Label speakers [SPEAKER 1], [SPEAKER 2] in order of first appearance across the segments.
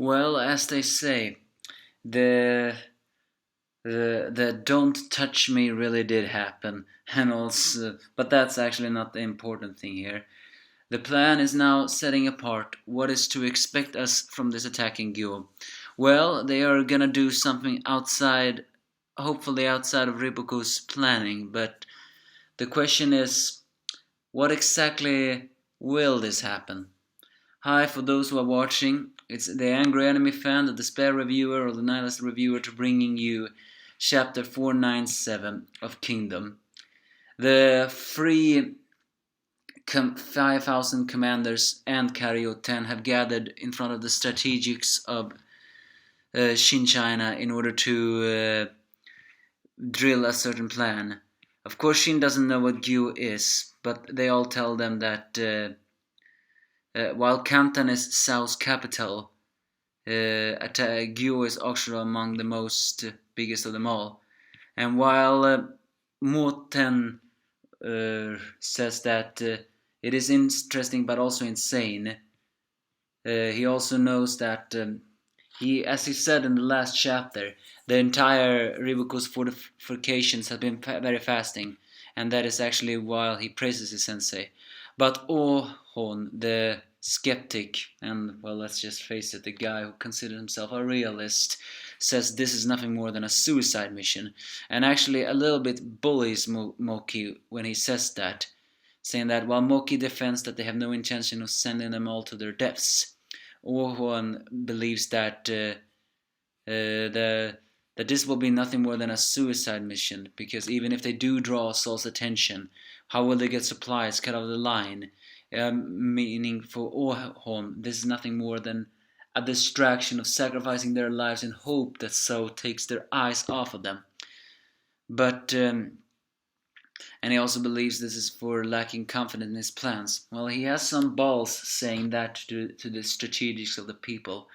[SPEAKER 1] Well, as they say, the the "don't touch me" really did happen, and also, but that's actually not the important thing here. The plan is now setting apart what is to expect us from this attacking duo. Well, they are gonna do something outside, hopefully outside of Riboku's planning, but the question is, what exactly will this happen? Hi, for those who are watching, it's the Angry Anime Fan, the Despair Reviewer, or the Nihilist Reviewer to bringing you Chapter 497 of Kingdom. The free 5,000 commanders and Karyo 10 have gathered in front of the strategics of Shin China in order to drill a certain plan. Of course, Shin doesn't know what Gyu is, but they all tell them that while Canton is South's capital, Gyu is actually among the most biggest of them all. And while Moten says that it is interesting but also insane, he also knows that as he said in the last chapter, the entire Riboku's fortifications have been very fasting, and that is actually while he praises his sensei. But Ohon, the skeptic, and well, let's just face it, the guy who considers himself a realist, says this is nothing more than a suicide mission, and actually a little bit bullies Moki when he says that, saying that while Moki defends that they have no intention of sending them all to their deaths, Ohon believes that that this will be nothing more than a suicide mission, because even if they do draw Saul's attention, how will they get supplies cut off the line? Meaning for Ohon, this is nothing more than a distraction of sacrificing their lives in hope that Saul takes their eyes off of them. But and he also believes this is for lacking confidence in his plans. Well, he has some balls saying that to the strategics of the people.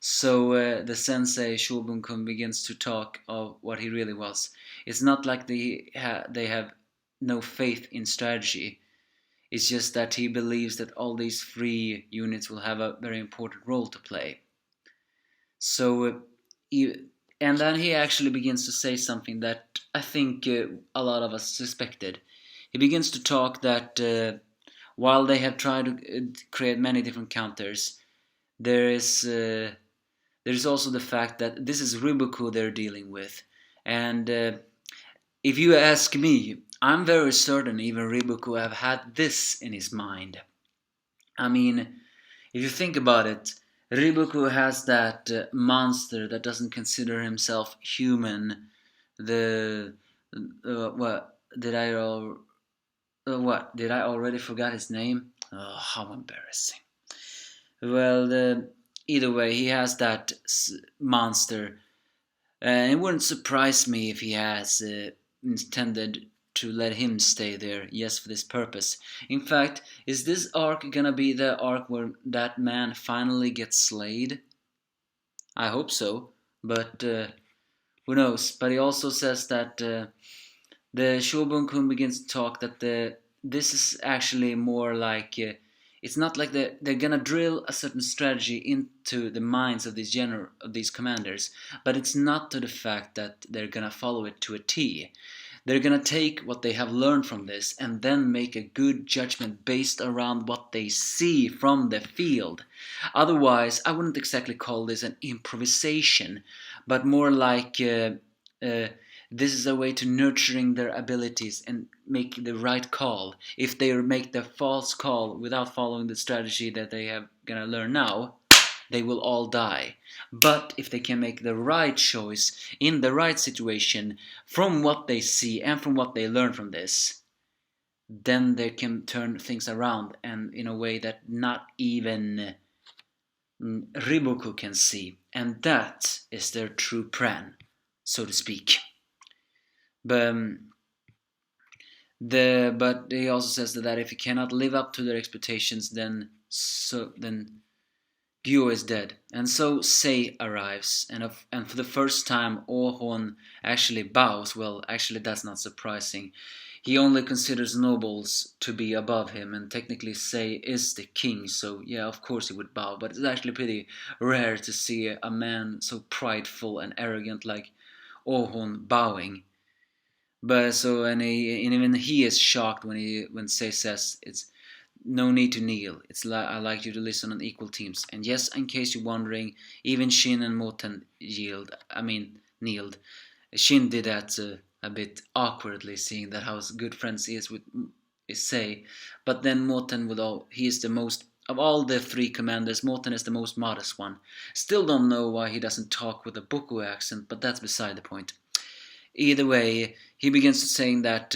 [SPEAKER 1] So the sensei Shobun-kun begins to talk of what he really was. It's not like they have no faith in strategy. It's just that he believes that all these free units will have a very important role to play. So, and then he actually begins to say something that I think a lot of us suspected. He begins to talk that while they have tried to create many different counters, there is also the fact that this is Riboku they're dealing with. And if you ask me, I'm very certain even Riboku have had this in his mind. I mean, if you think about it, Riboku has that monster that doesn't consider himself human. The what did I already forgot his name? Oh, how embarrassing. Well, either way, he has that monster, and it wouldn't surprise me if he has intended to let him stay there, yes, for this purpose. In fact, is this arc gonna be the arc where that man finally gets slayed? I hope so, but who knows? But he also says that the Shobun-kun begins to talk that this is actually more like it's not like they're gonna drill a certain strategy into the minds of these commanders, but it's not to the fact that they're gonna follow it to a T. They're gonna take what they have learned from this and then make a good judgment based around what they see from the field. Otherwise, I wouldn't exactly call this an improvisation, but more like this is a way to nurturing their abilities and make the right call. If they make the false call without following the strategy that they have gonna learn now, they will all die. But if they can make the right choice in the right situation from what they see and from what they learn from this, then they can turn things around, and in a way that not even Riboku can see. And that is their true plan, so to speak. But he also says that if he cannot live up to their expectations, then Gyo is dead. And so Sei arrives, and for the first time Ohon actually bows. Well, actually that's not surprising. he only considers nobles to be above him and technically say is the king, so yeah, of course he would bow. But it's actually pretty rare to see a man so prideful and arrogant like Ohun bowing. But so and even he is shocked when Sei says it's no need to kneel. It's like I like you to listen on equal teams. And yes, in case you're wondering, even Shin and Moten kneeled. Shin did that a bit awkwardly, seeing that how good friends he is with Sei. But then Moten he is the most of all the three commanders. Moten is the most modest one. Still don't know why he doesn't talk with a Boku accent, but that's beside the point. Either way, he begins saying that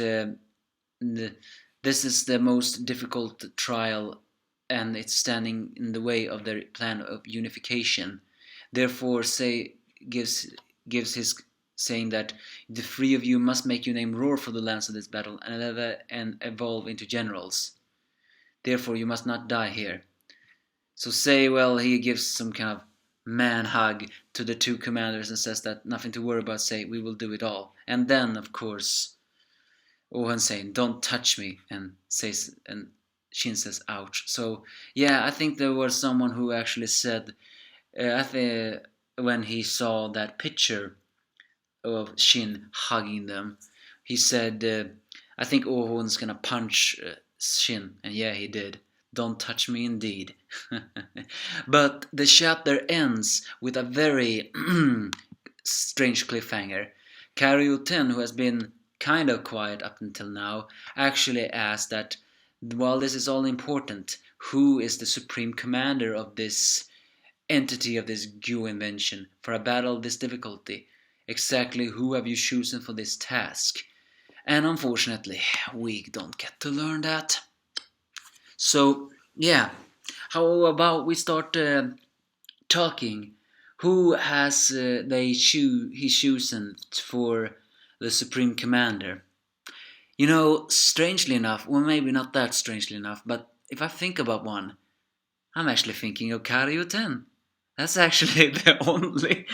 [SPEAKER 1] this is the most difficult trial and it's standing in the way of their plan of unification. Therefore, gives his saying that the three of you must make your name roar for the lands of this battle and evolve into generals. Therefore, you must not die here. So he gives some kind of man hug to the two commanders and says that nothing to worry about, we will do it all. And then, of course, Ohan saying, don't touch me, and Shin says, ouch. So, yeah, I think there was someone who actually said, when he saw that picture of Shin hugging them, he said, I think Ohun's gonna punch Shin, and yeah, he did. Don't touch me indeed. But the chapter ends with a very strange cliffhanger. Karyuten, who has been kind of quiet up until now, actually asked that while this is all important, who is the supreme commander of this entity, of this Gyu invention, for a battle of this difficulty? Exactly who have you chosen for this task? And unfortunately, we don't get to learn that. So, yeah, how about we start talking? Who has he chosen for the Supreme Commander? You know, strangely enough, well, maybe not that strangely enough, but if I think about one, I'm actually thinking of Karyuten. That's actually the only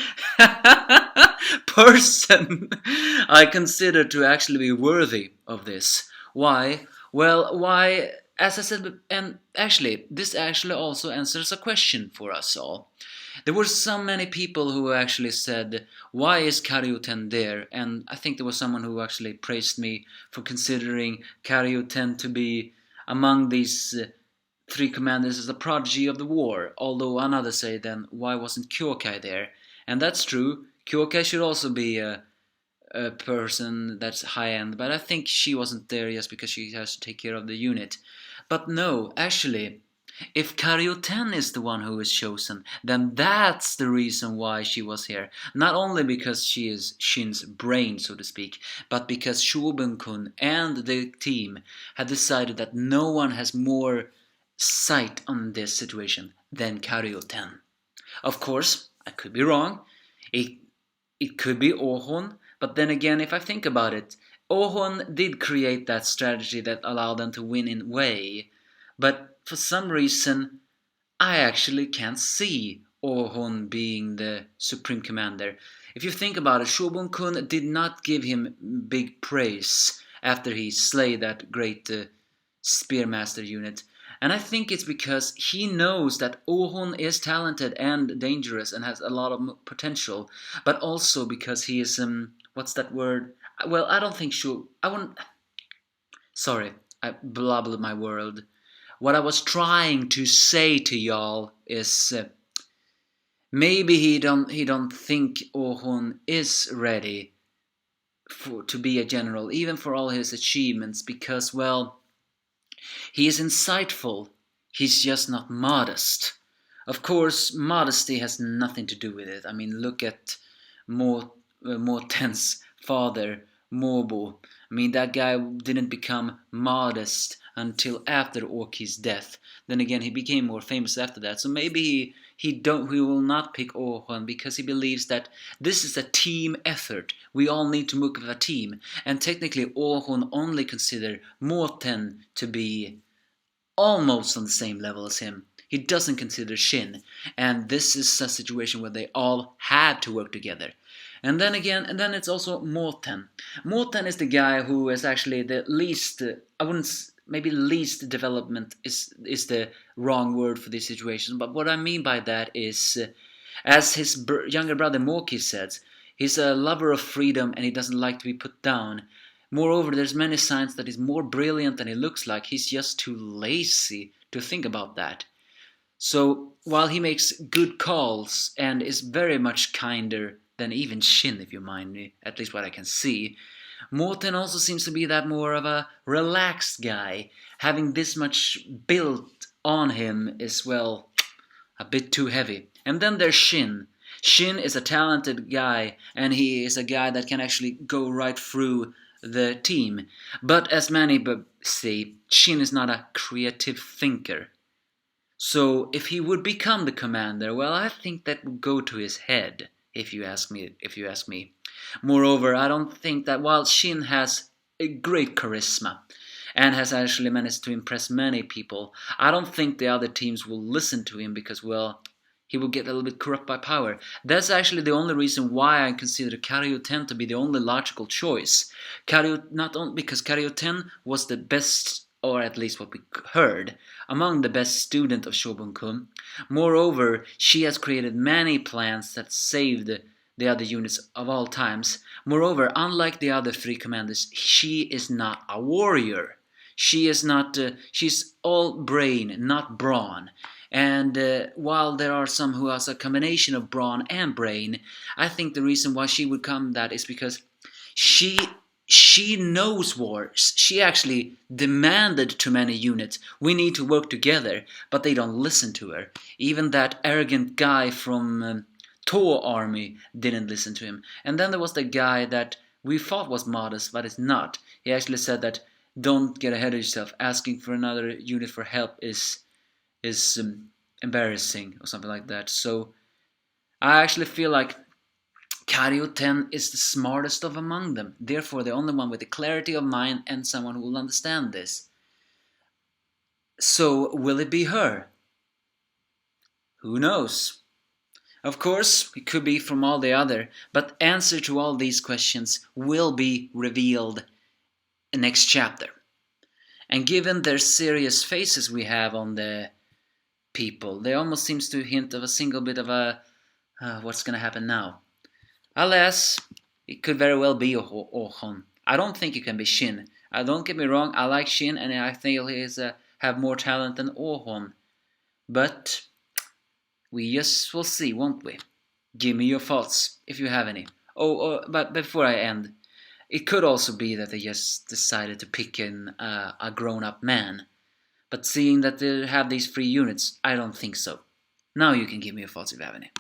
[SPEAKER 1] person I consider to actually be worthy of this. Why? Well, why? As I said, and actually, this actually also answers a question for us all. There were so many people who actually said, why is Karyuten there? And I think there was someone who actually praised me for considering Karyuten to be among these three commanders as a prodigy of the war. Although another say then, why wasn't Kyokai there? And that's true. Kyokai should also be a person that's high end, but I think she wasn't there just because she has to take care of the unit. But no, actually, if Karyuten is the one who is chosen, then that's the reason why she was here. Not only because she is Shin's brain, so to speak, but because Shobun-kun and the team had decided that no one has more sight on this situation than Karyuten. Of course, I could be wrong. It could be Ohon, but then again, if I think about it, Ohon did create that strategy that allowed them to win in Wei, but for some reason, I actually can't see Ohon being the supreme commander. If you think about it, Shobun-kun did not give him big praise after he slayed that great Spearmaster unit. And I think it's because he knows that Ohon is talented and dangerous and has a lot of potential, but also because he is what's that word? Well, I don't think I won't. Sorry, I blabbled my word. What I was trying to say to y'all is maybe he don't think Ohon is ready to be a general, even for all his achievements, because well, he is insightful. He's just not modest. Of course, modesty has nothing to do with it. I mean, look at Moten's father, Mobo. I mean, that guy didn't become modest until after Oki's death. Then again, he became more famous after that. So maybe he will not pick Ohon because he believes that this is a team effort. We all need to move as a team. And technically, Ohon only considered Moten to be almost on the same level as him. He doesn't consider Shin, and this is a situation where they all had to work together. And then again, and then it's also Morten. Morten is the guy who is actually the least, I wouldn't, maybe least development is the wrong word for this situation. But what I mean by that is, as his younger brother Morki says, he's a lover of freedom and he doesn't like to be put down. Moreover, there's many signs that he's more brilliant than he looks like. He's just too lazy to think about that. So while he makes good calls and is very much kinder than even Shin, if you mind me, at least what I can see, Morten also seems to be that more of a relaxed guy. Having this much built on him is, well, a bit too heavy. And then there's Shin. Shin is a talented guy, and he is a guy that can actually go right through the team. But as many say, Shin is not a creative thinker. So if he would become the commander, well, I think that would go to his head, if you ask me. Moreover, I don't think that while Shin has a great charisma and has actually managed to impress many people, I don't think the other teams will listen to him because, well, he will get a little bit corrupt by power. That's actually the only reason why I consider Karyo-10 to be the only logical choice. Not only because Karyo-10 was the best, or at least what we heard, among the best student of Shobunkun. Moreover, she has created many plans that saved the other units of all times. Moreover, unlike the other three commanders, she is not a warrior. She is not. She's all brain, not brawn. And while there are some who has a combination of brawn and brain, I think the reason why she would come that is because she knows wars. She actually demanded to many units, we need to work together, but they don't listen to her. Even that arrogant guy from Tor army didn't listen to him. And then there was the guy that we thought was modest, but is not. He actually said that don't get ahead of yourself. Asking for another unit for help is embarrassing or something like that. So I actually feel like Karyo-10 is the smartest of among them, therefore the only one with the clarity of mind and someone who will understand this. So will it be her? Who knows? Of course, it could be from all the other, but answer to all these questions will be revealed in next chapter. And given their serious faces we have on the people, they almost seems to hint of a single bit of a what's gonna happen now. Alas, it could very well be Ohon. I don't think it can be Shin. Don't get me wrong, I like Shin and I think he have more talent than Ohon. But we just will see, won't we? Give me your thoughts, if you have any. But before I end, it could also be that they just decided to pick in a grown-up man. But seeing that they have these 3 units, I don't think so. Now you can give me your thoughts if you have any.